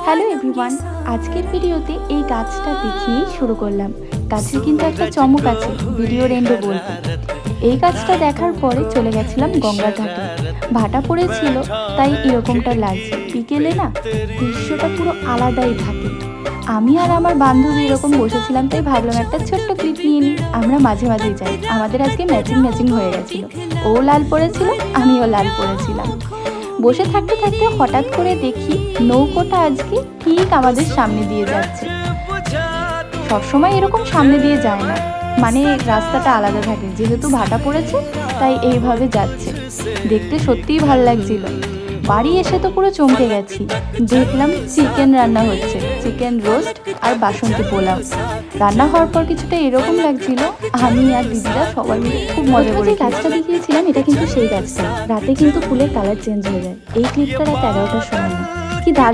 Hello everyone, আজকের ভিডিওতে এই গাছটা দেখিয়েই শুরু করলাম। গাছের কিন্তু একটা চমক আছে, ভিডিওর এন্ডে বলবো। এই গাছটা দেখার পরে চলে গেছিলাম গঙ্গার ঘাটে। ভাটা পড়েছিল, তাই এরকমটা লাগছে। বিকেলে না দৃশ্যটা পুরো আলাদাই থাকে। আমি আর আমার বান্ধবী এরকম বসেছিলাম, তাই ভাবলাম একটা ছোট্ট ক্লিপ নিয়ে নিই। আমরা মাঝে মাঝেই যাই, আমাদের আজকে ম্যাচিং ম্যাচিং হয়ে গেছিল। ও লাল পরেছিল, আমিও লাল পরেছিলাম। বসে থাকতে থাকতে হঠাৎ করে দেখি নৌকোটা আজকে ঠিক আমাদের সামনে দিয়ে যাচ্ছে। সবসময় এরকম সামনে দিয়ে যায় না, মানে রাস্তাটা আলাদা থাকে, যেহেতু ভাটা পড়েছে তাই এইভাবে যাচ্ছে। দেখতে সত্যিই ভালো লাগছিল। বাড়ি এসে তো পুরো চমকে গেছি। দেখলাম চিকেন রান্না হচ্ছে, চিকেন রোস্ট আর বাসন্তী পোলাও। রান্না হওয়ার পর কিছুটা এরকম লাগছিল, আমি আর দিদিরা সবাই মিলে খুব মজা করে। গাছটা দেখিয়েছিলাম, এটা কিন্তু সেই গাছটা। রাতে কিন্তু ফুলের কালার চেঞ্জ হয়ে যায়। এই ক্লিপটা রাত 11টার সময় না, কি দারুণ